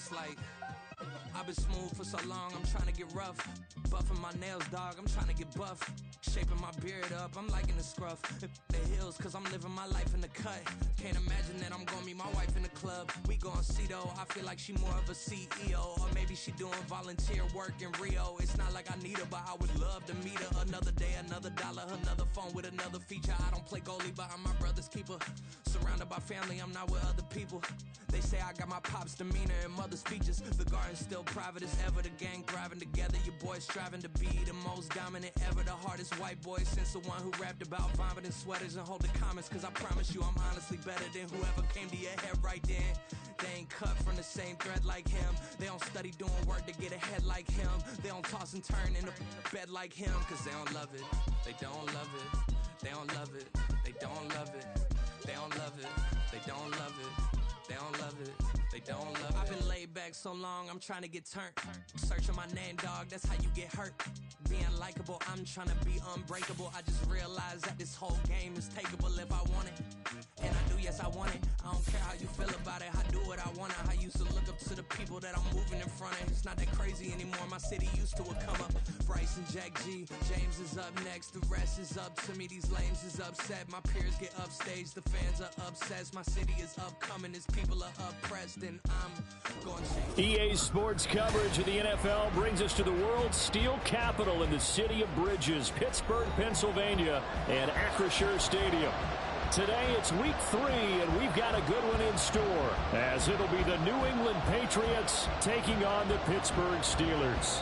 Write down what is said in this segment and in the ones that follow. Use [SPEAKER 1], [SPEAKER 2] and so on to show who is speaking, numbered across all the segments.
[SPEAKER 1] it's like I've been smooth for so long, I'm trying to get rough. Buffing my nails, dog, I'm trying to get buff. Shaping my beard up, I'm liking the scruff. The hills, cause I'm living my life in the cut. Can't imagine that I'm gonna meet my wife in the club. We gon' see though, I feel like she more of a CEO. Or maybe she doing volunteer work in Rio. It's not like I need her, but I would love to meet her. Another day, another dollar, another phone with another feature. I don't play goalie, but I'm my brother's keeper. Surrounded by family, I'm not with other people. They say I got my pop's demeanor and mother's features. The garden's still private as ever, the gang thriving together. Your boys striving to be the most dominant ever. The hardest white boy since the one who rapped about vomiting sweaters and hold the comments. Cause I promise you I'm honestly better than whoever came to your head right then. They ain't cut from the same thread like him. They don't study doing work to get ahead like him. They don't toss and turn in the bed like him. Cause they don't love it, they don't love it. They don't love it, they don't love it. They don't love it, they don't love it. They don't love it, they don't love it. I've been laid back so long, I'm trying to get turned. Searching my name, dog, that's how you get hurt. Being likable, I'm trying to be unbreakable. I just realized that this whole game is takeable if I want it. And I do, yes, I want it. I don't care how you feel about it, I do what I want. I used to look up to the people that I'm moving in front of. It's not that crazy anymore, my city used to come up. Bryce and Jack G, James is up next. The rest is up to me, these lames is upset. My peers get upstage, the fans are obsessed. My city is upcoming, its people are oppressed. And I'm going to
[SPEAKER 2] EA Sports coverage of the NFL brings us to the world's steel capital in the city of Bridges, Pittsburgh, Pennsylvania, and Acrisure Stadium. Today it's week 3, and we've got a good one in store, as it'll be the New England Patriots taking on the Pittsburgh Steelers.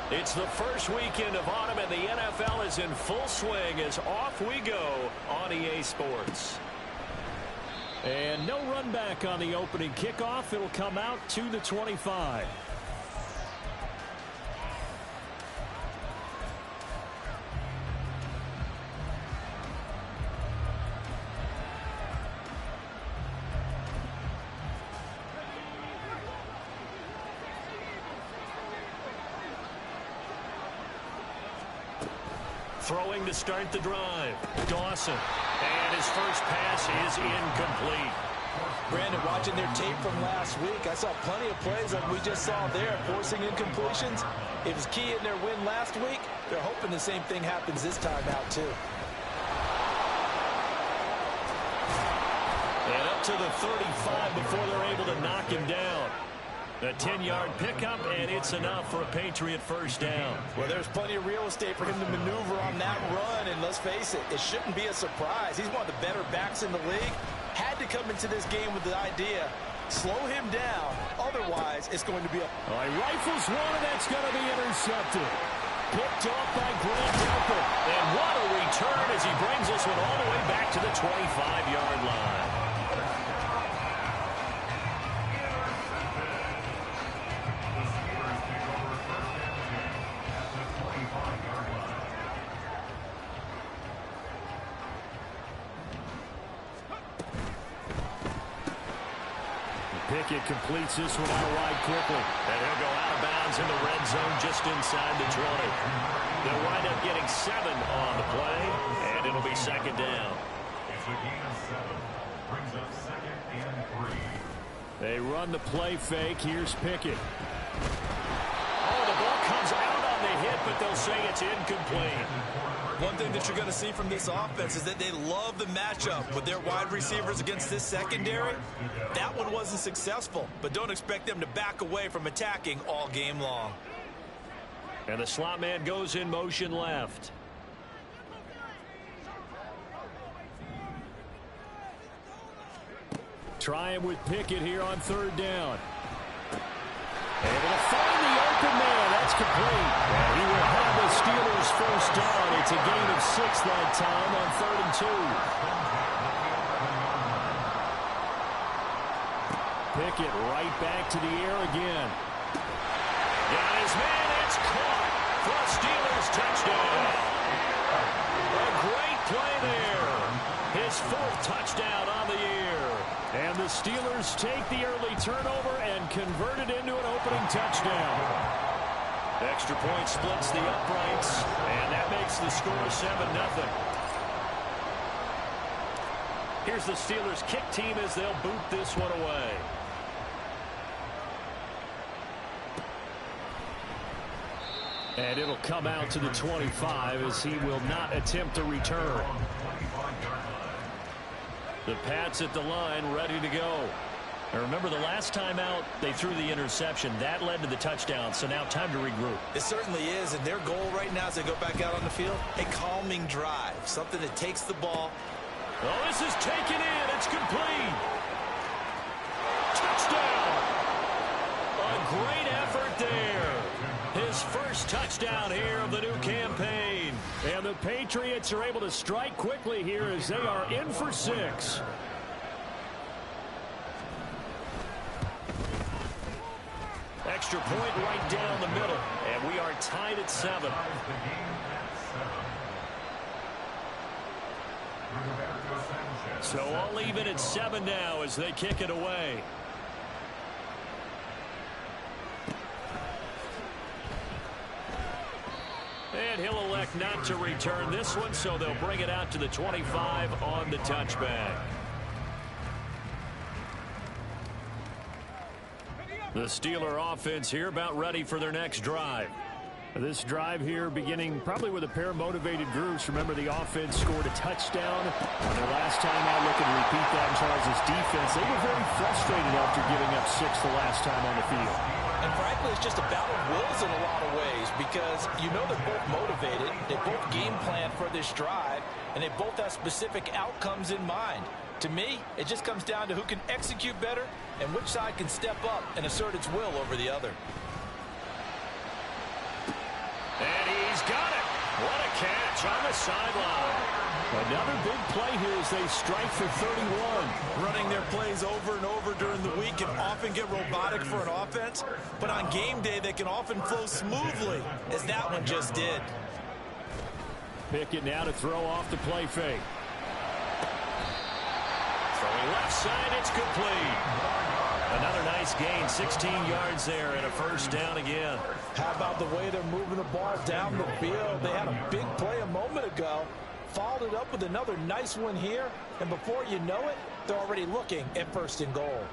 [SPEAKER 2] It's the first weekend of autumn, and the NFL is in full swing as off we go on EA Sports. And no run back on the opening kickoff. It'll come out to the 25. Throwing to start the drive, Dawson. And his first pass is incomplete.
[SPEAKER 3] Brandon, watching their tape from last week, I saw plenty of plays like we just saw there, forcing incompletions. It was key in their win last week. They're hoping the same thing happens this time out, too.
[SPEAKER 2] And up to the 35 before they're able to knock him down. A 10-yard pickup, and it's enough for a Patriot first down.
[SPEAKER 3] Well, there's plenty of real estate for him to maneuver on that run, and let's face it, it shouldn't be a surprise. He's one of the better backs in the league. Had to come into this game with the idea, slow him down, otherwise it's going to be a...
[SPEAKER 2] All right, rifles one, and that's going to be intercepted. Picked off by Grant Delpit. And what a return as he brings this one all the way back to the 25-yard line. Pickett completes this one out wide quickly. And he'll go out of bounds in the red zone just inside the 20. They'll wind up getting 7 on the play, and it'll be second down.
[SPEAKER 4] It's a gain of 7. Brings up 2nd and 3.
[SPEAKER 2] They run the play fake. Here's Pickett. Oh, the ball comes out on the hit, but they'll say it's incomplete.
[SPEAKER 3] One thing that you're going to see from this offense is that they love the matchup with their wide receivers against this secondary. That one wasn't successful, but don't expect them to back away from attacking all game long.
[SPEAKER 2] And the slot man goes in motion left. Trying with Pickett here on 3rd down. Able to find the open man. That's complete. And he will have the Steelers first down. It's a gain of 6 that time on 3rd and 2. Pickett right back to the air again. Got his man. It's caught for a Steelers touchdown. A great play there. His 4th touchdown on the year. And the Steelers take the early turnover and convert it into an opening touchdown. Extra point splits the uprights, and that makes the score 7-0. Here's the Steelers' kick team as they'll boot this one away. And it'll come out to the 25 as he will not attempt a return. The Pats at the line, ready to go. And remember, the last time out, they threw the interception. That led to the touchdown, so now time to regroup.
[SPEAKER 3] It certainly is, and their goal right now as they go back out on the field, a calming drive, something that takes the ball.
[SPEAKER 2] Oh, this is taken in. It's complete. Touchdown. A great effort there. His first touchdown here of the new campaign. And the Patriots are able to strike quickly here as they are in for 6. Extra point right down the middle. And we are tied at 7. So all even at 7 now as they kick it away. And he'll elect not to return this one, so they'll bring it out to the 25 on the touchback. The Steeler offense here about ready for their next drive. This drive here beginning probably with a pair of motivated groups. Remember, the offense scored a touchdown on their last time out. Looking to repeat that in Charles' defense. They were very frustrated after giving up 6 the last time on the field.
[SPEAKER 3] And frankly, it's just a battle of wills in a lot of ways because you know they're both motivated. They both game plan for this drive, and they both have specific outcomes in mind. To me, it just comes down to who can execute better and which side can step up and assert its will over the other.
[SPEAKER 2] And he's got it. What a catch on the sideline. Another big play here as they strike for 31.
[SPEAKER 3] Running their plays over and over during the week can often get robotic for an offense, but on game day they can often flow smoothly, as that one just did.
[SPEAKER 2] Pickett now to throw off the play fake. Throwing left side, it's complete. Another nice gain, 16 yards there and a first down again.
[SPEAKER 3] How about the way they're moving the ball down the field? They had a big play a moment ago, followed it up with another nice one here, and before you know it, they're already looking at 1st and goal.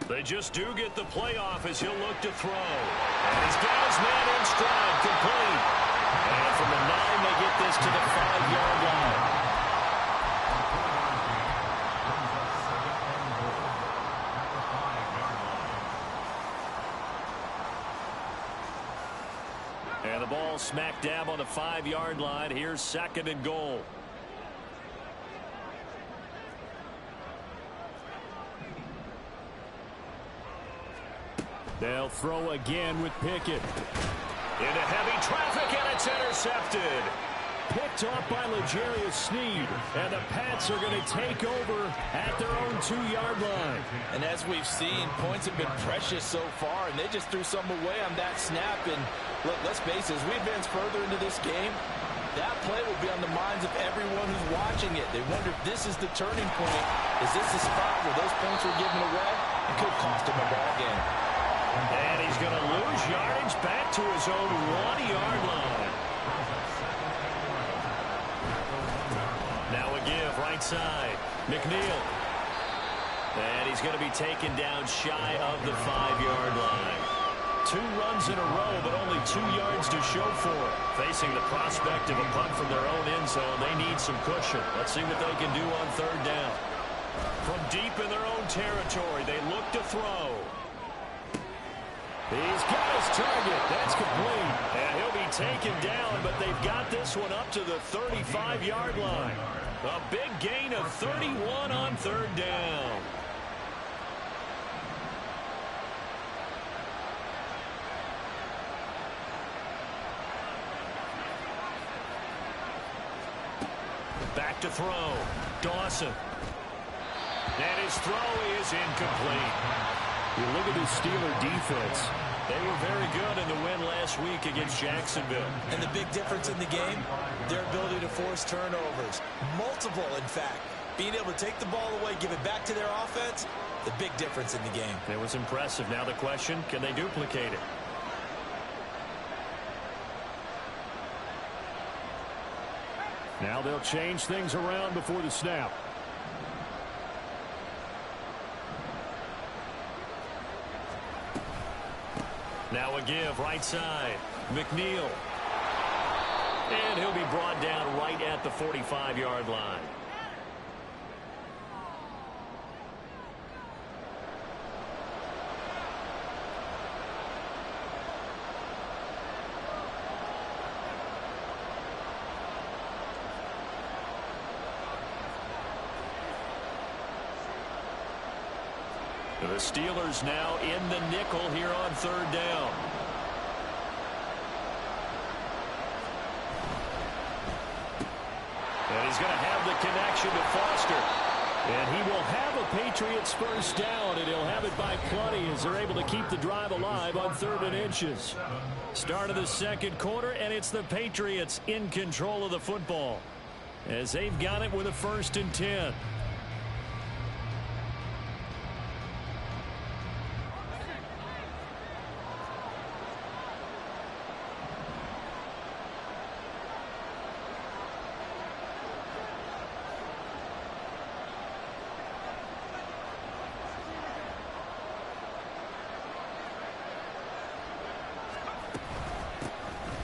[SPEAKER 2] They just do get the playoff as he'll look to throw. And he's got his man in stride, complete. And from the 9, they get this to the 5-yard line. And the ball smack dab on the 5-yard line. Here's 2nd and goal. They'll throw again with Pickett. Into heavy traffic, and it's intercepted. Picked off by L'Jarius Sneed. And the Pats are going to take over at their own 2-yard line.
[SPEAKER 3] And as we've seen, points have been precious so far, and they just threw some away on that snap. And look, let's face it, as we advance further into this game, that play will be on the minds of everyone who's watching it. They wonder if this is the turning point. Is this the spot where those points were given away? It could cost them a ball game.
[SPEAKER 2] And he's going to lose yardage back to his own 1-yard line. Now a give right side. McNeil. And he's going to be taken down shy of the 5-yard line. 2 runs in a row, but only 2 yards to show for it. Facing the prospect of a punt from their own end zone, they need some cushion. Let's see what they can do on 3rd down. From deep in their own territory, they look to throw. He's got his target. That's complete. And he'll be taken down, but they've got this one up to the 35-yard line. A big gain of 31 on 3rd down. Back to throw. Dawson. And his throw is incomplete. You look at this Steeler defense. They were very good in the win last week against Jacksonville.
[SPEAKER 3] And the big difference in the game, their ability to force turnovers. Multiple, in fact. Being able to take the ball away, give it back to their offense, the big difference in the game.
[SPEAKER 2] It was impressive. Now the question, can they duplicate it? Now they'll change things around before the snap. Now a give, right side. McNeil. And he'll be brought down right at the 45-yard line. The Steelers now in the nickel here on third down. And he's going to have the connection to Foster. And he will have a Patriots first down, and he'll have it by plenty as they're able to keep the drive alive on 3rd and inches. Start of the second quarter, and it's the Patriots in control of the football as they've got it with a 1st and 10.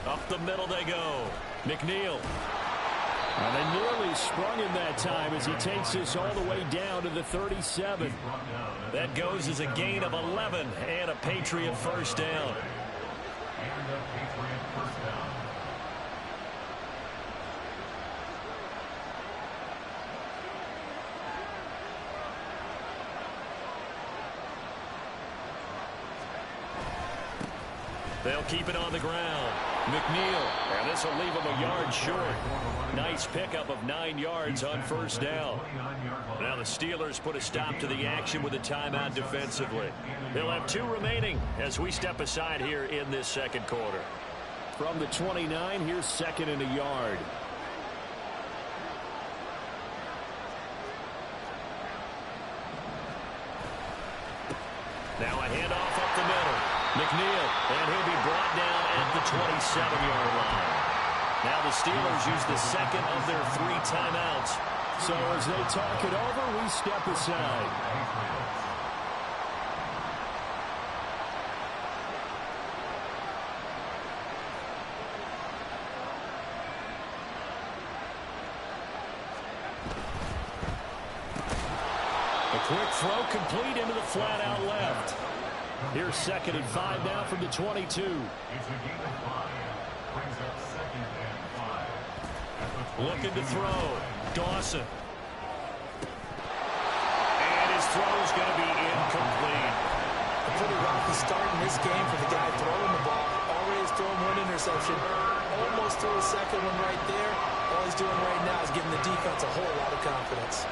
[SPEAKER 2] Up the middle they go. McNeil. And they nearly sprung him that time as he takes this all the way down to the 37. That goes as a gain of 11 and a Patriot first down.
[SPEAKER 4] And a Patriot first down.
[SPEAKER 2] They'll keep it on the ground. McNeil, and this will leave him a yard short. Nice pickup of 9 yards on first down. Now the Steelers put a stop to the action with a timeout defensively. They'll have 2 remaining as we step aside here in this second quarter. From the 29, here's 2nd and a yard. Now a handoff up the middle. McNeil, and he'll be brought down at the 27-yard line. Now the Steelers use the 2nd of their 3 timeouts. So as they talk it over, we step aside. A quick throw complete into the flat out left. Here's 2nd and 5 now from the 22.
[SPEAKER 4] It's a gain of 5. Brings up 2nd and 5.
[SPEAKER 2] Looking to throw. Dawson. And his throw's going to be incomplete.
[SPEAKER 3] A pretty rocky start in this game for the guy throwing the ball. Already has thrown 1 interception. Almost threw a 2nd one right there. All he's doing right now is giving the defense a whole lot of confidence.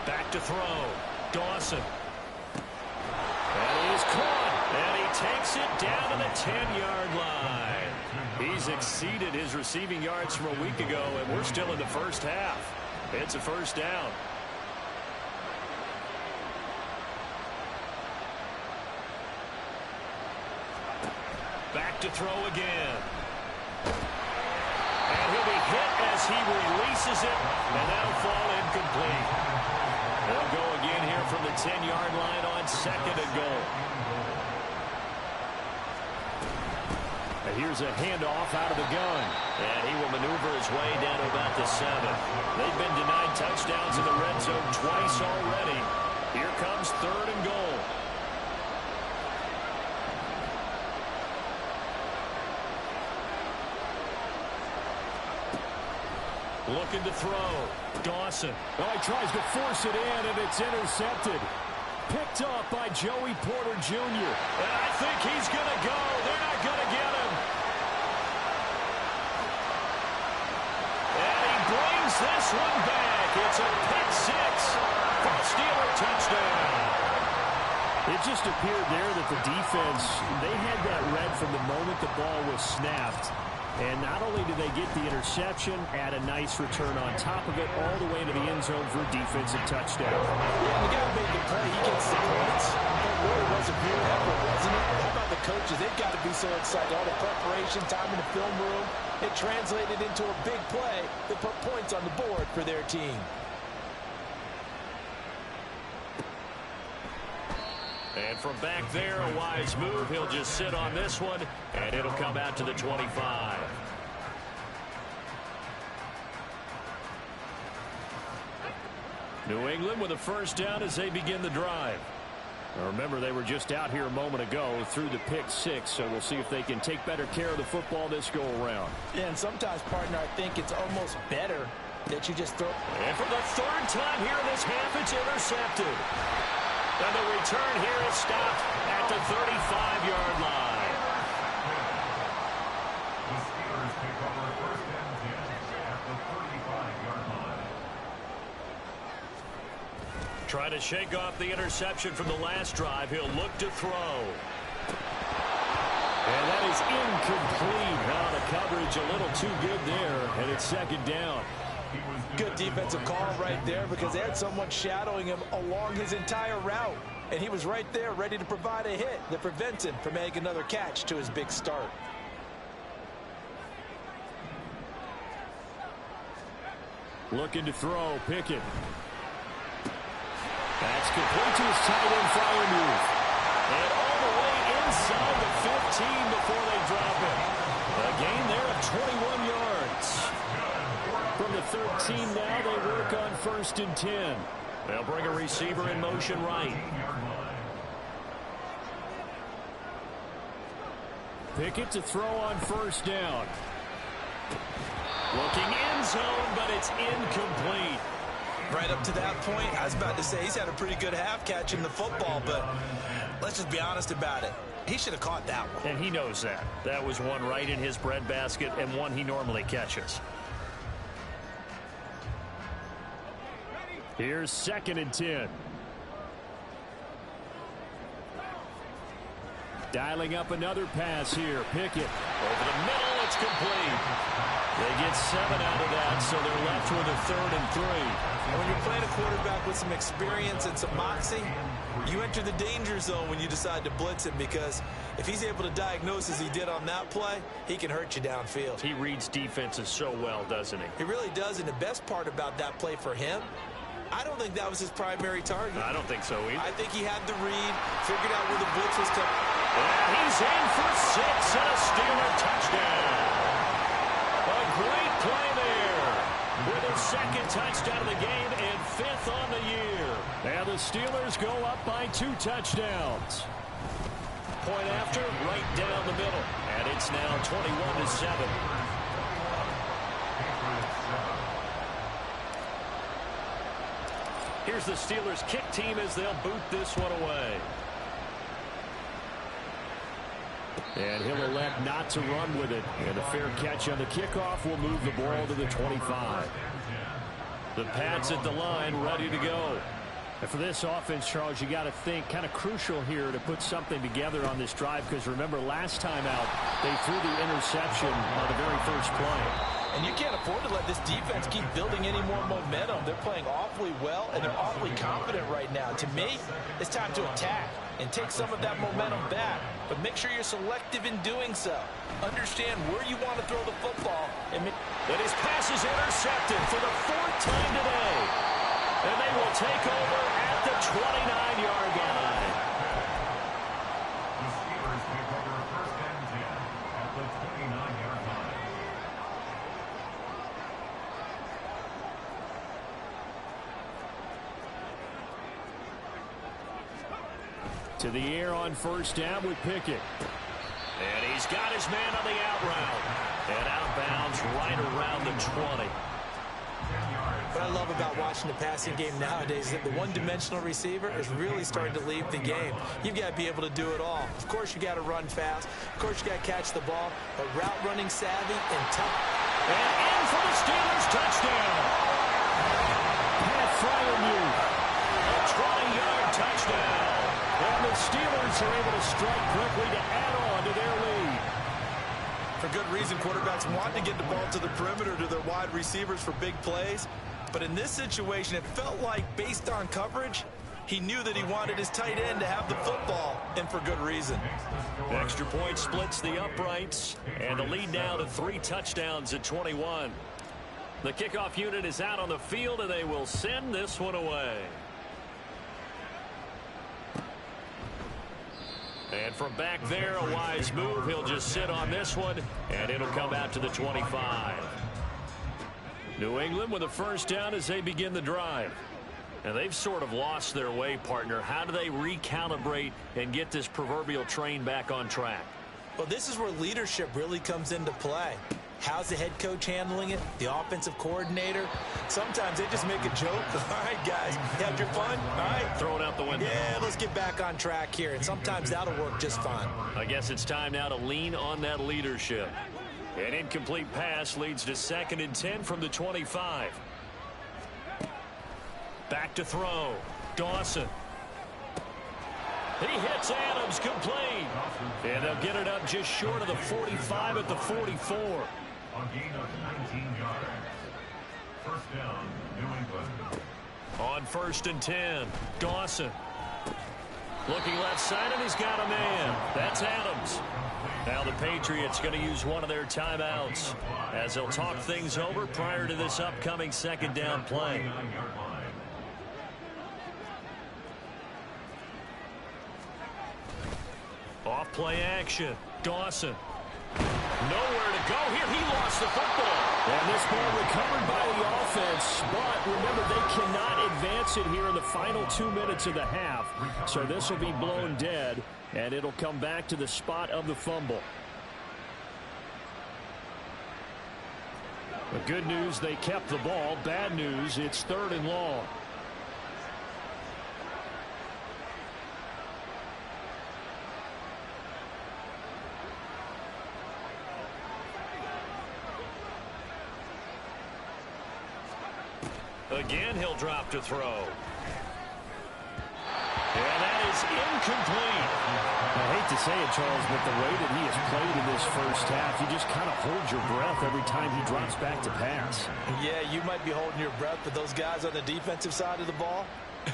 [SPEAKER 2] Back to throw. Dawson. And he is caught. And he takes it down to the 10-yard line. He's exceeded his receiving yards from a week ago, and we're still in the first half. It's a first down. Back to throw again. And he'll be hit as he releases it, and that'll fall incomplete. They'll go again here from the 10-yard line on 2nd and goal. And here's a handoff out of the gun. And he will maneuver his way down to about the 7. They've been denied touchdowns in the red zone twice already. Here comes 3rd and goal. Looking to throw. Dawson. Well, he tries to force it in, and it's intercepted. Picked off by Joey Porter Jr. And I think he's going to go. They're not going to get him. And he brings this one back. It's a pick six for a Steeler touchdown. It just appeared there that the defense, they had that read from the moment the ball was snapped. And not only did they get the interception, add a nice return on top of it, all the way into the end zone for a defensive touchdown.
[SPEAKER 3] Yeah, the guy made the play. He gets the points. That really was a pure effort, wasn't it? How about the coaches? They've got to be so excited. All the preparation, time in the film room, it translated into a big play that put points on the board for their team.
[SPEAKER 2] And from back there, a wise move. He'll just sit on this one, and it'll come out to the 25. New England with a first down as they begin the drive. Now remember, they were just out here a moment ago through the pick six, so we'll see if they can take better care of the football this go-around.
[SPEAKER 3] Yeah, and sometimes, partner, I think it's almost better that you just throw.
[SPEAKER 2] And for the third time here in this half, it's intercepted. And the return here is stopped at the 35-yard line.
[SPEAKER 4] The Steelers pick over first and 10 at the 35-yard line.
[SPEAKER 2] Trying to shake off the interception from the last drive. He'll look to throw. And that is incomplete. Now the coverage a little too good there, and it's second down.
[SPEAKER 3] Good defensive call right there because they had someone shadowing him along his entire route. And he was right there ready to provide a hit that prevents him from making another catch to his big start.
[SPEAKER 2] Looking to throw, Pickett. That's complete to his tight end fire move. And all the way inside the 15 before they drop it. A gain there of 21 yards. From the 13 now, they work on first and 10. They'll bring a receiver in motion right. Pickett to throw on first down. Looking end zone, but it's incomplete.
[SPEAKER 3] Right up to that point, I was about to say he's had a pretty good half catching the football, but let's just be honest about it. He should have caught that one.
[SPEAKER 2] And he knows that. That was one right in his breadbasket and one he normally catches. Here's second and 10. Dialing up another pass here. Pickett over the middle. It's complete. They get 7 out of that, so they're left with a 3rd and 3.
[SPEAKER 3] And when you're playing a quarterback with some experience and some moxie, you enter the danger zone when you decide to blitz him, because if he's able to diagnose as he did on that play, he can hurt you downfield.
[SPEAKER 2] He reads defenses so well, doesn't he?
[SPEAKER 3] He really does, and the best part about that play for him, I don't think that was his primary target.
[SPEAKER 2] I don't think so either.
[SPEAKER 3] I think he had the read, figured out where the blitz was coming.
[SPEAKER 2] And he's in for 6 and a Steeler touchdown. A great play there with his second touchdown of the game and 5th on the year. And the Steelers go up by 2 touchdowns. Point after, right down the middle. And it's now 21-7. Here's the Steelers kick team as they'll boot this one away. And he'll elect not to run with it. And a fair catch on the kickoff will move the ball to the 25. The Pats at the line, ready to go. And for this offense, Charles, you got to think kind of crucial here to put something together on this drive, because remember last time out they threw the interception on the very first play.
[SPEAKER 3] And you can't afford to let this defense keep building any more momentum. They're playing awfully well, and they're awfully confident right now. To me, it's time to attack and take some of that momentum back. But make sure you're selective in doing so. Understand where you want to throw the football. And
[SPEAKER 2] his pass is intercepted for the 4th time today. And they will take over at the 29-yard line.
[SPEAKER 4] The Steelers pick over first and 10 at the 29-yard line.
[SPEAKER 2] To the air on first down with Pickett. And he's got his man on the out route. And outbounds right around the 20.
[SPEAKER 4] 10 yards.
[SPEAKER 3] What I love about watching the passing game nowadays is that the one-dimensional receiver is really starting to leave the game. You've got to be able to do it all. Of course, you got to run fast. Of course, you got to catch the ball. But route running savvy and tough.
[SPEAKER 2] And in for the Steelers touchdown. Pat Fryermuth, a 20-yard touchdown. And the Steelers are able to strike quickly to add on to their lead.
[SPEAKER 3] For good reason, quarterbacks want to get the ball to the perimeter to their wide receivers for big plays. But in this situation, it felt like, based on coverage, he knew that he wanted his tight end to have the football, and for good reason.
[SPEAKER 2] Extra point splits the uprights, and the lead now to 3 touchdowns at 21. The kickoff unit is out on the field, and they will send this one away. And from back there, a wise move. He'll just sit on this one, and it'll come out to the 25. New England with a first down as they begin the drive. And they've sort of lost their way, partner. How do they recalibrate and get this proverbial train back on track?
[SPEAKER 3] Well, this is where leadership really comes into play. How's the head coach handling it? The offensive coordinator? Sometimes they just make a joke. All right, guys, you had your fun? All right.
[SPEAKER 2] Throw it out the window.
[SPEAKER 3] Yeah, let's get back on track here. And sometimes that'll work just fine.
[SPEAKER 2] I guess it's time now to lean on that leadership. An incomplete pass leads to 2nd and 10 from the 25. Back to throw. Dawson. He hits Adams complete. And they'll get it up just short of the 45 at the 44.
[SPEAKER 4] A gain of 19 yards. First down, New England.
[SPEAKER 2] On 1st and 10, Dawson. Looking left side, and he's got a man. That's Adams. Now the Patriots going to use one of their timeouts as they'll talk things over prior to this upcoming 2nd down play. Off play action. Dawson. Nowhere to go here. He lost the football. And this ball recovered by the offense. But remember, they cannot advance it here in the final 2 minutes of the half. So this will be blown dead, and it'll come back to the spot of the fumble. The good news, they kept the ball. Bad news, it's 3rd and long. Again, he'll drop to throw. And that is incomplete.
[SPEAKER 5] I hate to say it, Charles, but the way that he has played in this first half, you just kind of hold your breath every time he drops back to pass.
[SPEAKER 3] Yeah, you might be holding your breath, but those guys on the defensive side of the ball,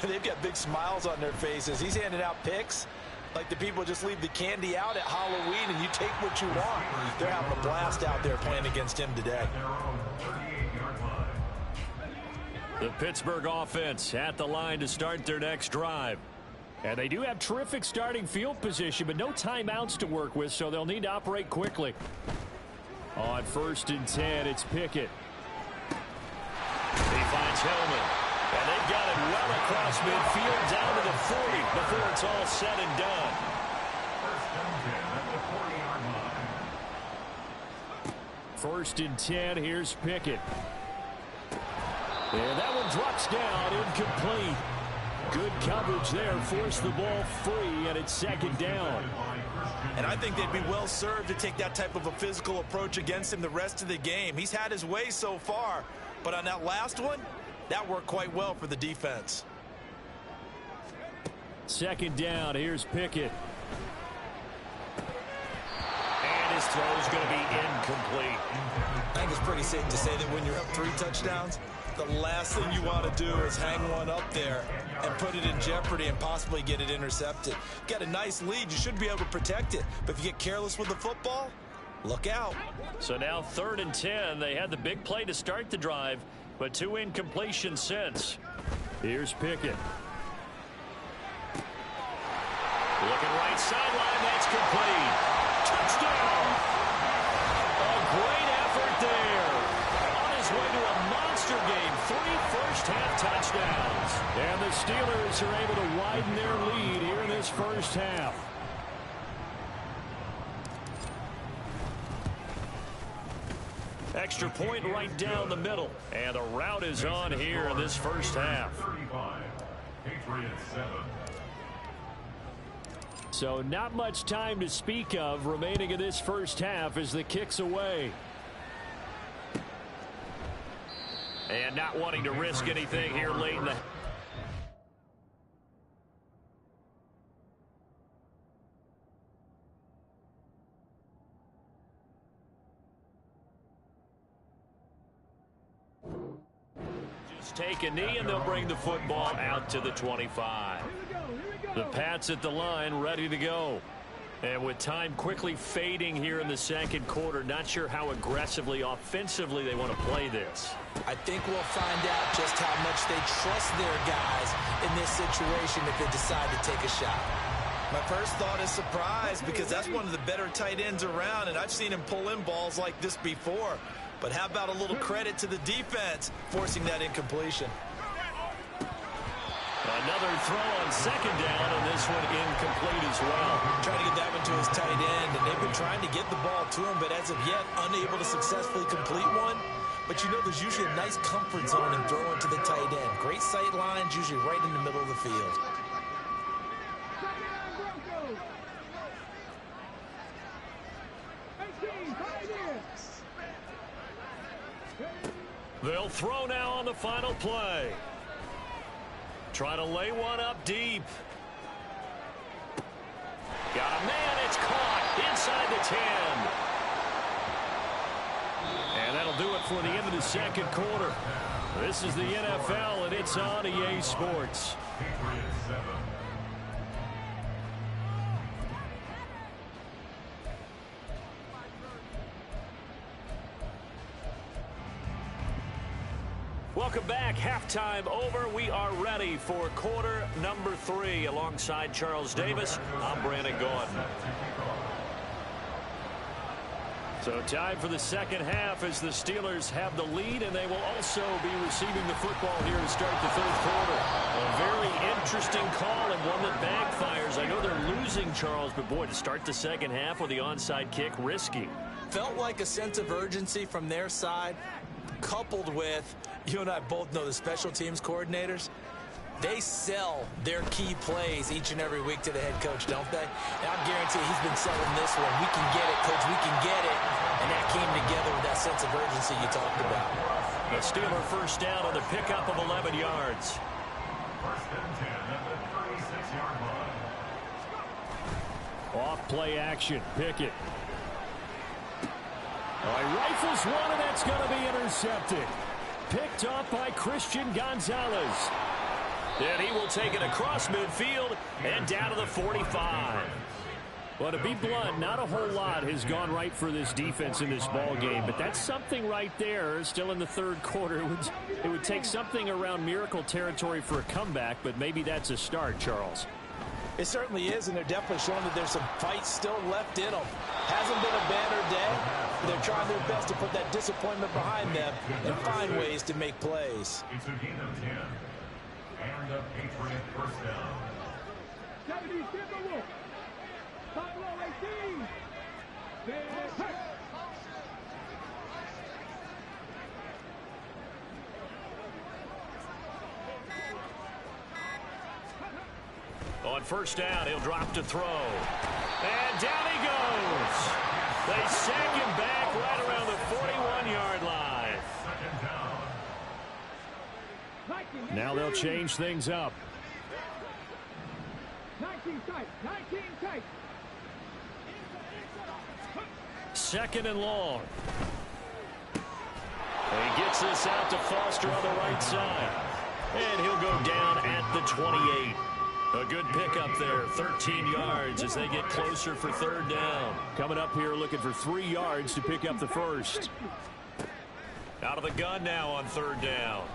[SPEAKER 3] they've got big smiles on their faces. He's handing out picks like the people just leave the candy out at Halloween and you take what you want. They're having a blast out there playing against him today.
[SPEAKER 2] The Pittsburgh offense at the line to start their next drive.
[SPEAKER 5] And they do have terrific starting field position, but no timeouts to work with, so they'll need to operate quickly.
[SPEAKER 2] On 1st and 10, it's Pickett. He finds Hillman. And they've got it well across midfield down to the 40 before it's all said and done.
[SPEAKER 5] First and 10, here's Pickett.
[SPEAKER 2] And that one drops down, incomplete. Good coverage there, forced the ball free, and it's 2nd down.
[SPEAKER 3] And I think they'd be well served to take that type of a physical approach against him the rest of the game. He's had his way so far, but on that last one, that worked quite well for the defense.
[SPEAKER 2] 2nd down, here's Pickett. And his throw's going to be incomplete.
[SPEAKER 3] I think it's pretty safe to say that when you're up 3 touchdowns, the last thing you want to do is hang one up there and put it in jeopardy and possibly get it intercepted. Got a nice lead. You should be able to protect it. But if you get careless with the football, look out.
[SPEAKER 2] So now 3rd and 10. They had the big play to start the drive, but 2 incompletions since. Here's Pickett. Looking right sideline. That's complete. Touchdown. A great effort there. On his way to a monster game. 3 first-half touchdowns.
[SPEAKER 5] And the Steelers are able to widen their lead here in this first half.
[SPEAKER 2] extra point right down the middle. And the rout is on here in this first half.
[SPEAKER 4] 35. Patriots 7.
[SPEAKER 2] So not much time to speak of remaining in this first half as the kick's away. And not wanting to risk anything here late in the take a knee, and they'll bring the football out to the 25. The Pats at the line, ready to go. And with time quickly fading here in the second quarter, not sure how aggressively, offensively they want to play this.
[SPEAKER 3] I think we'll find out just how much they trust their guys in this situation if they decide to take a shot. My first thought is surprise, because that's one of the better tight ends around, and I've seen him pull in balls like this before. But how about a little credit to the defense forcing that incompletion?
[SPEAKER 2] Another throw on second down, and this one incomplete as well.
[SPEAKER 3] Trying to get that one to his tight end, and they've been trying to get the ball to him, but as of yet, unable to successfully complete one. But you know, there's usually a nice comfort zone in throwing to the tight end. Great sight lines, usually right in the middle of the field.
[SPEAKER 2] They'll throw now on the final play. Try to lay one up deep. Got a man. It's caught inside the 10. And that'll do it for the end of the second quarter. This is the NFL, and it's on EA Sports.
[SPEAKER 4] Patriots 7.
[SPEAKER 2] Welcome back. Halftime over. We are ready for quarter number 3. Alongside Charles Davis, I'm Brandon Gordon. So time for the second half as the Steelers have the lead, and they will also be receiving the football here to start the third quarter. A very interesting call and one that backfires. I know they're losing, Charles, but boy, to start the second half with the onside kick, risky.
[SPEAKER 3] Felt like a sense of urgency from their side, coupled with, you and I both know the special teams coordinators, they sell their key plays each and every week to the head coach, don't they? And I guarantee he's been selling this one. We can get it, coach, we can get it. And that came together with that sense of urgency you talked about.
[SPEAKER 2] The Steeler first down on the pickup of 11 yards.
[SPEAKER 4] First and 10 at the 36-yard line.
[SPEAKER 2] Off play action. Pickett. He rifles one, and that's going to be intercepted. Picked up by Christian Gonzalez. And he will take it across midfield and down to the 45. Well, to be blunt, not a whole lot has gone right for this defense in this ball game, but that's something right there. Still in the third quarter. It would take something around miracle territory for a comeback, but maybe that's a start, Charles.
[SPEAKER 3] It certainly is, and they're definitely showing that there's some fight still left in them. Hasn't been a banner day. They're trying their best to put that disappointment behind them and find ways to make plays.
[SPEAKER 4] It's a gain of 10. And a Patriot first down.
[SPEAKER 2] On first down, he'll drop to throw. And down he goes. They sag him back right around the 41-yard line.
[SPEAKER 4] Second down.
[SPEAKER 2] Now they'll change things up.
[SPEAKER 6] 19 tight.
[SPEAKER 2] Second and long. He gets this out to Foster on the right side. And he'll go down at the 28. A good pickup there, 13 yards as they get closer for third down. Coming up here looking for 3 yards to pick up the first. Out of the gun now on third down.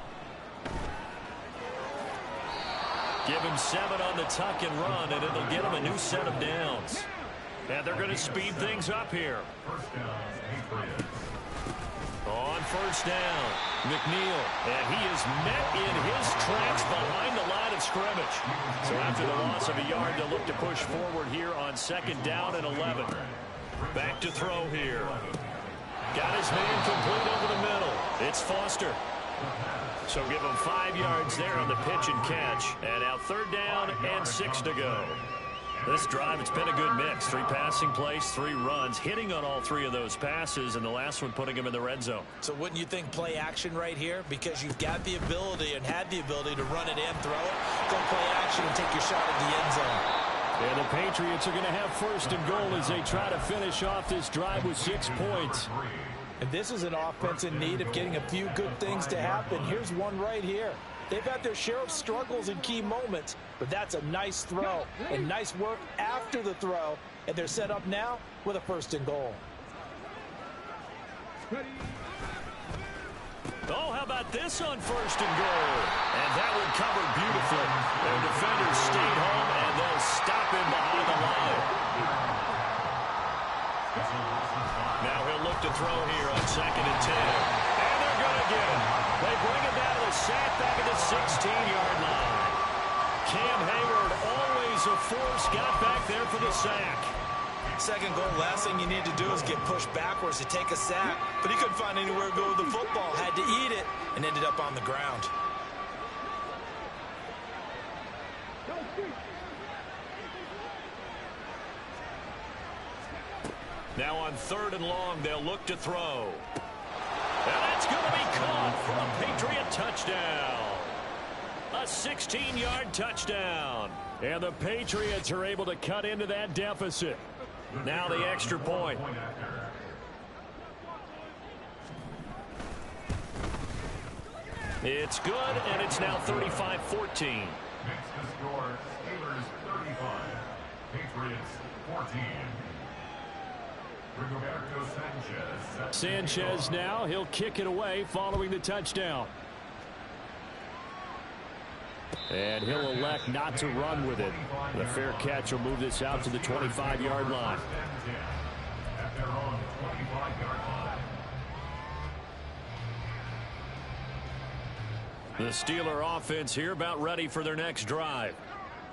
[SPEAKER 2] Give him 7 on the tuck and run, and it'll get him a new set of downs. And they're going to speed things up here.
[SPEAKER 4] First down, Patriots.
[SPEAKER 2] On first down, McNeil, and he is met in his tracks behind the line of scrimmage. So after the loss of a yard, they'll look to push forward here on second down and 11. Back to throw here. Got his man complete over the middle. It's Foster. So give him 5 yards there on the pitch and catch. And now 3rd down and 6 to go. This drive, it's been a good mix. 3 passing plays, 3 runs, hitting on all 3 of those passes, and the last one putting him in the red zone.
[SPEAKER 3] So wouldn't you think play action right here? Because you've got the ability and had the ability to run it in, throw it, go play action and take your shot at the end zone.
[SPEAKER 2] And the Patriots are going to have 1st and goal as they try to finish off this drive with 6 points.
[SPEAKER 3] And this is an offense in need of getting a few good things to happen. Here's one right here. They've had their share of struggles in key moments, but that's a nice throw and nice work after the throw. And they're set up now with a 1st and goal.
[SPEAKER 2] Oh, how about this on 1st and goal? And that one covered beautifully. Their defenders stayed home, and they'll stop him behind the line. Now he'll look to throw here on 2nd and 10. And they're going to get him. They bring him down to the sack back at the 16-yard line. Cam Hayward, always a force, got back there for the sack.
[SPEAKER 3] 2nd goal, last thing you need to do is get pushed backwards to take a sack. But he couldn't find anywhere to go with the football, had to eat it, and ended up on the ground.
[SPEAKER 2] Now on 3rd and long, they'll look to throw. And that's going to be caught for a Patriot touchdown. A 16-yard touchdown. And the Patriots are able to cut into that deficit. Now the extra point. It's good, and it's now 35-14.
[SPEAKER 4] Next to score, Steelers 35, Patriots 14. Rigoberto
[SPEAKER 2] Sanchez now, he'll kick it away following the touchdown. And he'll elect not to run with it. The fair catch will move this out to the 25-yard line.
[SPEAKER 4] At their own 25-yard line.
[SPEAKER 2] The Steeler offense here about ready for their next drive.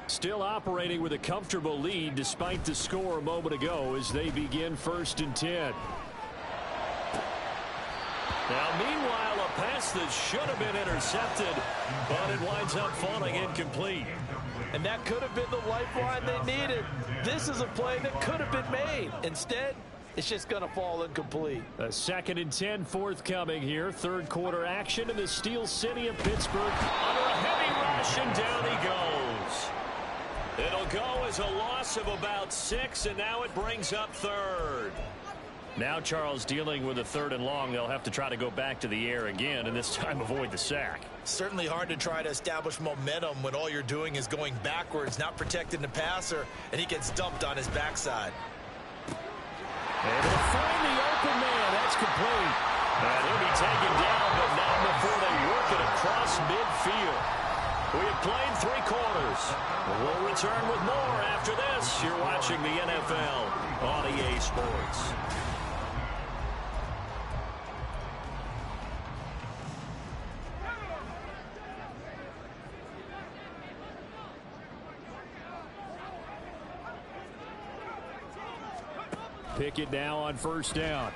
[SPEAKER 2] Still operating with a comfortable lead despite the score a moment ago as they begin 1st and 10. Now, meanwhile, a pass that should have been intercepted, but it winds up falling incomplete.
[SPEAKER 3] And that could have been the lifeline they needed. This is a play that could have been made. Instead, it's just going to fall incomplete.
[SPEAKER 2] A 2nd and 10 forthcoming here. 3rd quarter action in the Steel City of Pittsburgh. Under a heavy rush, and down he goes. It'll go as a loss of about 6, and now it brings up 3rd. Now Charles dealing with a 3rd and long. They'll have to try to go back to the air again, and this time avoid the sack.
[SPEAKER 3] Certainly hard to try to establish momentum when all you're doing is going backwards, not protecting the passer, and he gets dumped on his backside.
[SPEAKER 2] Able to find the open man. That's complete. And he'll be taken down, but not before they work it across midfield. We have played 3 quarters. We'll return with more after this. You're watching the NFL on EA Sports. Pickett now on 1st down.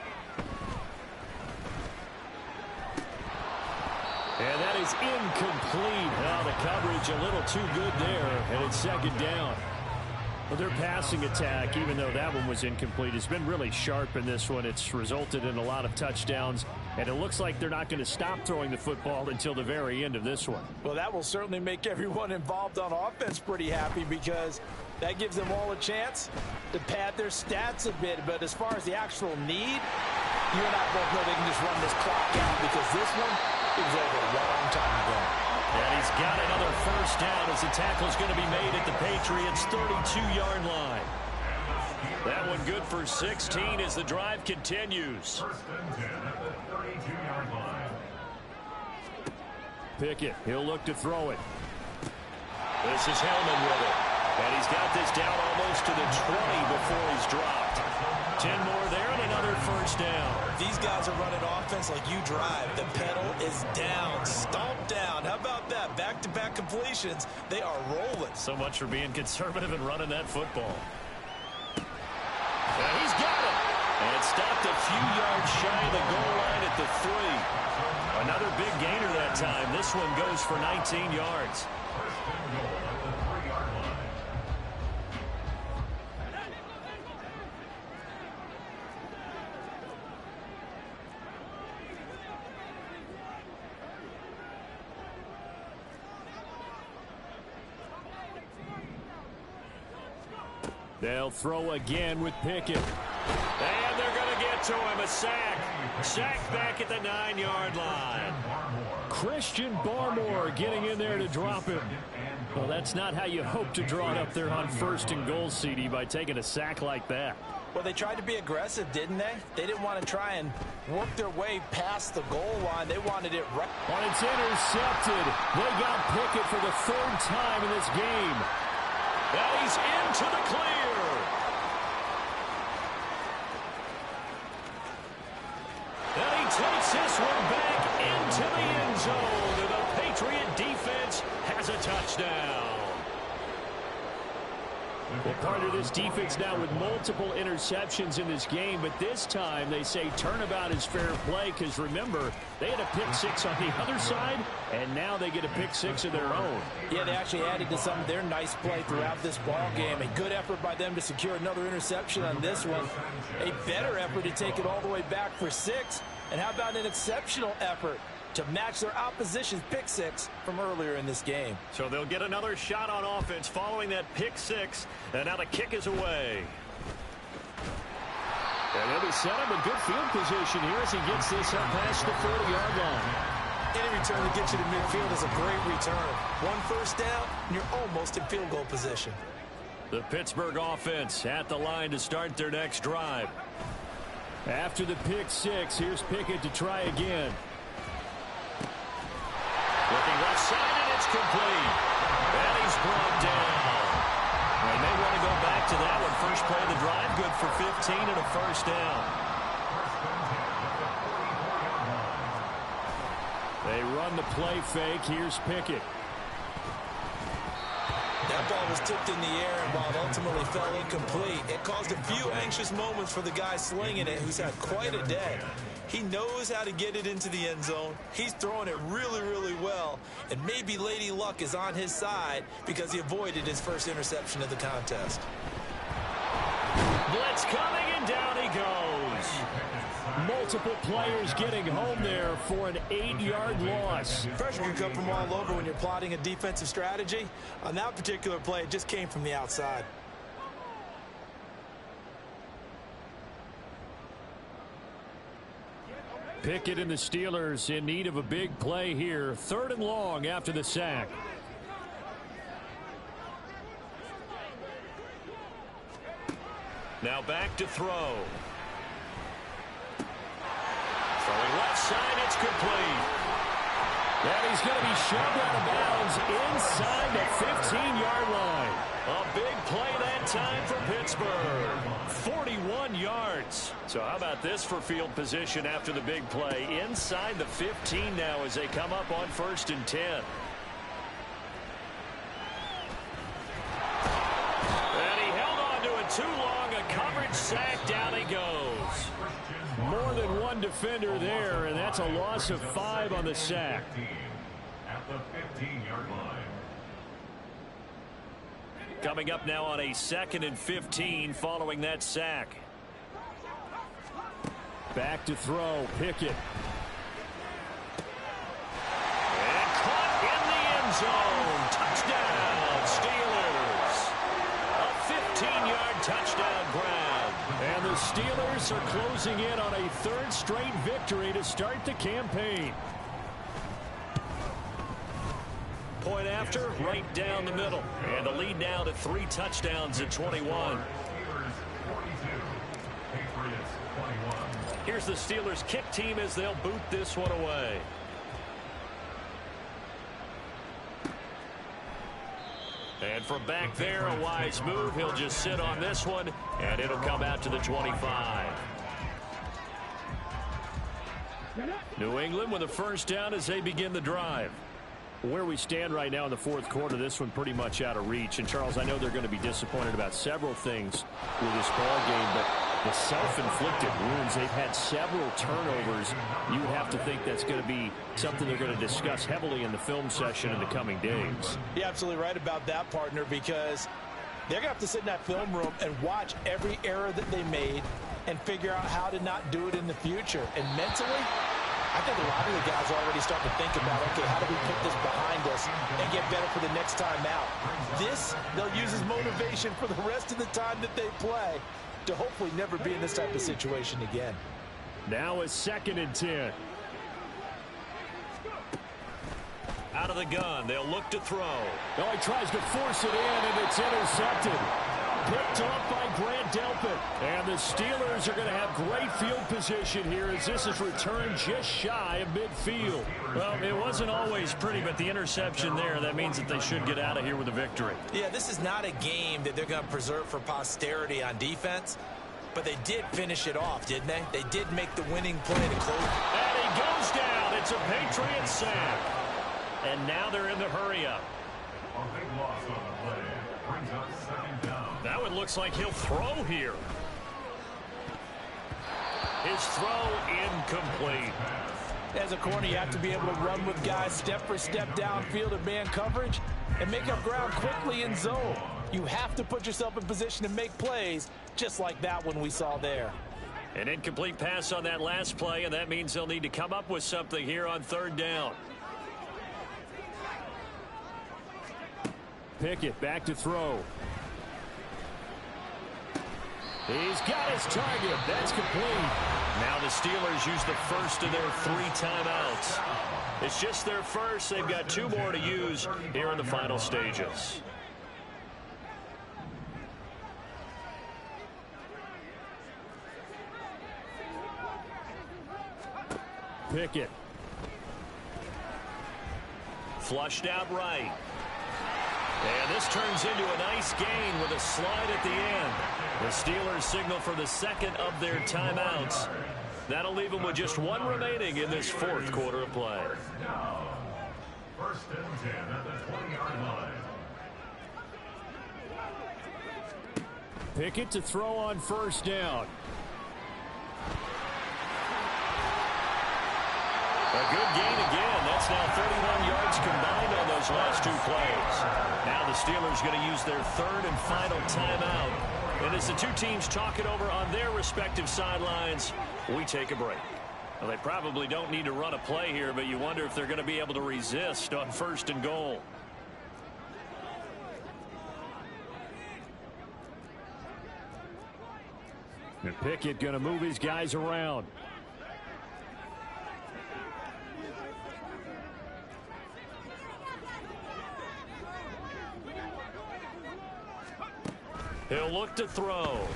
[SPEAKER 2] And that is incomplete. Oh, the coverage a little too good there, and it's 2nd down. Well, their passing attack, even though that one was incomplete, has been really sharp in this one. It's resulted in a lot of touchdowns, and it looks like they're not going to stop throwing the football until the very end of this one.
[SPEAKER 3] Well, that will certainly make everyone involved on offense pretty happy because that gives them all a chance to pad their stats a bit. But as far as the actual need, you and I both know they can just run this clock out because this one is over a long time ago.
[SPEAKER 2] And he's got another 1st down as the tackle's going to be made at the Patriots' 32-yard line. That one good for 16 as the drive continues.
[SPEAKER 4] 1st and 10 at the 32-yard line.
[SPEAKER 2] Pickett, he'll look to throw it. This is Hellman with it. And he's got this down almost to the 20 before he's dropped. 10 more there and another 1st down.
[SPEAKER 3] These guys are running offense like you drive. The pedal is down, stomped down. How about that? Back-to-back completions. They are rolling.
[SPEAKER 2] So much for being conservative and running that football. And he's got it. And stopped just a few yards shy of the goal line at the 3. Another big gainer that time. This one goes for 19 yards. They'll throw again with Pickett. And they're going to get to him. A sack. Sack back at the 9-yard line. Christian Barmore getting in there to drop him. Well, that's not how you hope to draw it up there on 1st and goal, CD, by taking a sack like that.
[SPEAKER 3] Well, they tried to be aggressive, didn't they? They didn't want to try and work their way past the goal line. They wanted it right.
[SPEAKER 2] But it's intercepted. They got Pickett for the 3rd time in this game. And he's into the clear. And he takes this one back into the end zone. And the Patriot defense has a touchdown. Well, part of this defense now with multiple interceptions in this game, but this time they say turnabout is fair play because, remember, they had a pick 6 on the other side, and now they get a pick 6 of their own.
[SPEAKER 3] Yeah, they actually added to some of their nice play throughout this ball game. A good effort by them to secure another interception on this one. A better effort to take it all the way back for 6. And how about an exceptional effort to match their opposition's pick 6 from earlier in this game.
[SPEAKER 2] So they'll get another shot on offense following that pick 6, and now the kick is away. And they'll be set up in good field position here as he gets this up past the 40-yard line.
[SPEAKER 3] Any return that gets you to midfield is a great return. 1 first down, and you're almost in field goal position.
[SPEAKER 2] The Pittsburgh offense at the line to start their next drive. After the pick 6, here's Pickett to try again. Looking left side, and it's complete. And he's brought down. They may want to go back to that one. First play of the drive, good for 15 and a first down. They run the play fake. Here's Pickett.
[SPEAKER 3] That ball was tipped in the air, and while it ultimately fell incomplete, it caused a few anxious moments for the guy slinging it, who's had quite a day. He knows how to get it into the end zone. He's throwing it really, really well. And maybe Lady Luck is on his side because he avoided his first interception of the contest.
[SPEAKER 2] Blitz coming, and down he goes. Multiple players getting home there for an 8-yard loss.
[SPEAKER 3] Pressure can come from all over when you're plotting a defensive strategy. On that particular play, it just came from the outside.
[SPEAKER 2] Pickett and the Steelers in need of a big play here. 3rd and long after the sack. Now back to throw. Throwing left side, it's complete. And he's going to be shoved out of bounds inside the 15-yard line. A big play that time for Pittsburgh. 41 yards. So how about this for field position after the big play? Inside the 15 now as they come up on 1st and 10. And he held on to it too long. A coverage sack. Down he goes. More than one defender there, and that's a loss of 5 on the sack.
[SPEAKER 4] At the 15-yard line.
[SPEAKER 2] Coming up now on a 2nd and 15 following that sack. Back to throw, Pickett. And caught in the end zone. Touchdown, Steelers. A 15-yard touchdown grab. And the Steelers are closing in on a 3rd straight victory to start the campaign. Point after, right down the middle. And the lead now to 3 touchdowns at 21. Here's the Steelers kick team as they'll boot this one away. And from back there, a wise move. He'll just sit on this one, and it'll come out to the 25. New England with a first down as they begin the drive. Where we stand right now in the 4th quarter, this one pretty much out of reach. And, Charles, I know they're going to be disappointed about several things with this ball game, but The self-inflicted wounds, they've had several turnovers. You would have to think that's going to be something they're going to discuss heavily in the film session in the coming days.
[SPEAKER 3] You're absolutely right about that, partner, because they're going to have to sit in that film room and watch every error that they made and figure out how to not do it in the future. And mentally, I think a lot of the guys are already starting to think about, okay, how do we put this behind us and get better for the next time out? This, they'll use as motivation for the rest of the time that they play to hopefully never be in this type of situation again.
[SPEAKER 2] Now a 2nd and 10.
[SPEAKER 5] Out of the gun, they'll look to throw.
[SPEAKER 2] Oh, he tries to force it in, and it's intercepted. Picked off by Grant Delpit. And the Steelers are going to have great field position here as this is returned just shy of midfield.
[SPEAKER 5] Well, it wasn't always pretty, but the interception there, that means that they should get out of here with a victory.
[SPEAKER 3] Yeah, this is not a game that they're going to preserve for posterity on defense, but they did finish it off, didn't they? They did make the winning play to close.
[SPEAKER 5] And he goes down. It's a Patriots sack. And now they're in the hurry-up.
[SPEAKER 4] A big loss on the play. Brings up 2nd down.
[SPEAKER 5] Now it looks like he'll throw here. His throw incomplete.
[SPEAKER 3] As a corner, you have to be able to run with guys step for step downfield in man coverage and make up ground quickly in zone. You have to put yourself in position to make plays just like that one we saw there.
[SPEAKER 5] An incomplete pass on that last play, and that means they'll need to come up with something here on 3rd down.
[SPEAKER 2] Pickett back to throw. He's got his target. That's complete.
[SPEAKER 5] Now the Steelers use the first of their 3 timeouts. It's just their first. They've got 2 more to use here in the final stages.
[SPEAKER 2] Pickett.
[SPEAKER 5] Flushed out right. And this turns into a nice gain with a slide at the end. The Steelers signal for the 2nd of their timeouts. That'll leave them with just 1 remaining in this 4th quarter of play.
[SPEAKER 4] 1st and 10 at the 20-yard line.
[SPEAKER 2] Pickett to throw on 1st down.
[SPEAKER 5] A good gain again. That's now 31 yards combined on those last 2 plays. Now the Steelers going to use their 3rd and final timeout. And as the 2 teams talk it over on their respective sidelines, we take a break. Well, they probably don't need to run a play here, but you wonder if they're going to be able to resist on 1st and goal.
[SPEAKER 2] And Pickett going to move his guys around.
[SPEAKER 5] He'll look to throw.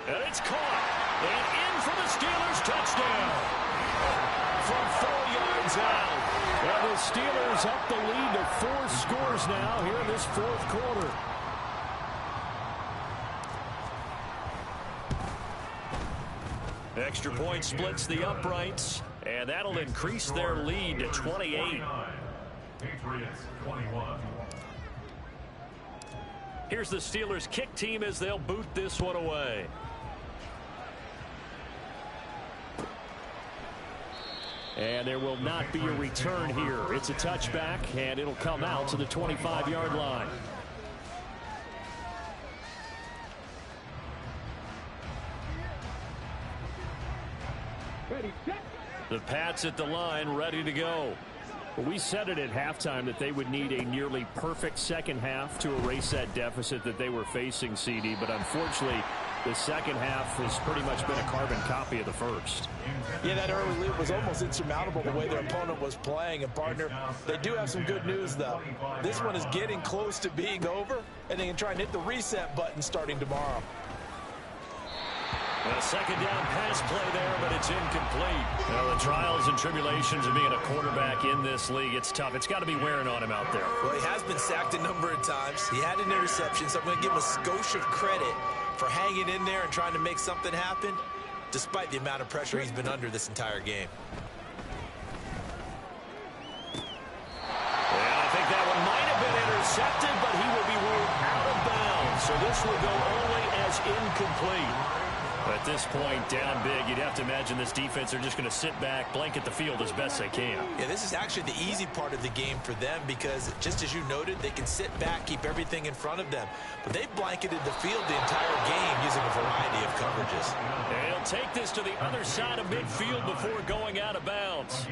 [SPEAKER 5] And it's caught. And in for the Steelers touchdown. From 4 yards out.
[SPEAKER 2] Well, the Steelers up the lead to 4 scores now here in this 4th quarter.
[SPEAKER 5] Extra point splits the uprights. And that'll increase their lead to 28.
[SPEAKER 4] Patriots 21.
[SPEAKER 5] Here's the Steelers kick team as they'll boot this one away.
[SPEAKER 2] And there will not be a return here. It's a touchback, and it'll come out to the 25-yard line.
[SPEAKER 6] Ready, set.
[SPEAKER 2] The Pats at the line, ready to go. Well, we said it at halftime that they would need a nearly perfect 2nd half to erase that deficit that they were facing, CD. But unfortunately, the 2nd half has pretty much been a carbon copy of the 1st.
[SPEAKER 3] Yeah, that early lead was almost insurmountable the way their opponent was playing. And, partner, they do have some good news, though. This one is getting close to being over, and they can try and hit the reset button starting tomorrow.
[SPEAKER 5] A 2nd down pass play there, but it's incomplete. Well, the trials and tribulations of being a quarterback in this league, it's tough. It's got to be wearing on him out there.
[SPEAKER 3] Well, he has been sacked a number of times. He had an interception, so I'm going to give him a skosh of credit for hanging in there and trying to make something happen, despite the amount of pressure he's been under this entire game.
[SPEAKER 5] And I think that one might have been intercepted, but he will be ruled out of bounds. So this will go only pass incomplete. At this point, down big, you'd have to imagine this defense are just going to sit back, blanket the field as best they can.
[SPEAKER 3] Yeah, this is actually the easy part of the game for them because, just as you noted, they can sit back, keep everything in front of them. But they've blanketed the field the entire game using a variety of coverages.
[SPEAKER 5] They'll take this to the other side of midfield before going out of bounds.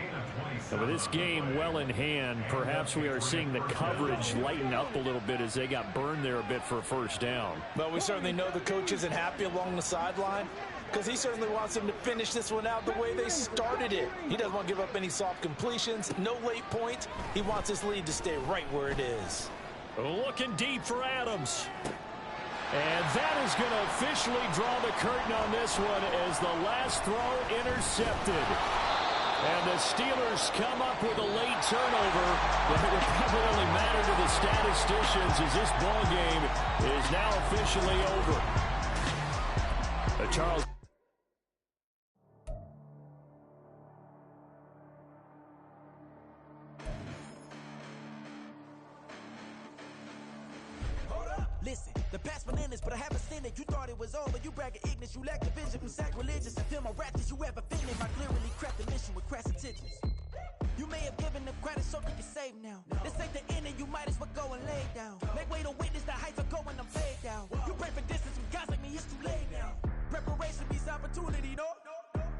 [SPEAKER 5] And with this game well in hand, perhaps we are seeing the coverage lighten up a little bit as they got burned there a bit for a first down.
[SPEAKER 3] But we certainly know the coach isn't happy along the sideline because he certainly wants them to finish this one out the way they started it. He doesn't want to give up any soft completions, no late points. He wants his lead to stay right where it is.
[SPEAKER 5] Looking deep for Adams. And that is going to officially draw the curtain on this one as the last throw intercepted. And the Steelers come up with a late turnover. But it will probably only matter to the statisticians as this ball game is now officially over. Charles.
[SPEAKER 7] Listen, the past bananas, but I haven't seen it. You thought it was over. You bragging ignorance. You lack the vision from sacrilegious. I feel my raptors. You ever offended my clearly crafted mission with crass intentions. You may have given them credit so you can save now. This ain't the end and you might as well go and lay down. Make way to witness the heights are going, I'm fade down. You pray for distance with guys like me, it's too late now. Preparation means opportunity, no?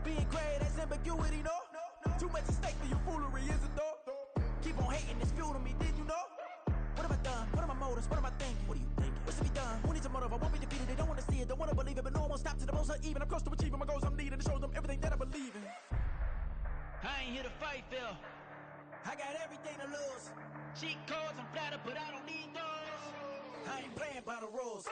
[SPEAKER 7] Being great, that's ambiguity, no? Too much at stake for your foolery, is it though? Keep on hating, it's fuel to me, did you know? What have I done? What are my motives? What am I thinking? What are you thinking? What's to be done? Who needs a motive? I won't be defeated. They don't want to see it, don't want to believe it, but no one won't stop to the most uneven. I'm close to achieving my goals. I'm needing to show them everything that I believe in. I ain't here to fight, Phil. I got everything to lose. Cheat codes, I'm flattered, but I don't need those. I ain't playing by the rules.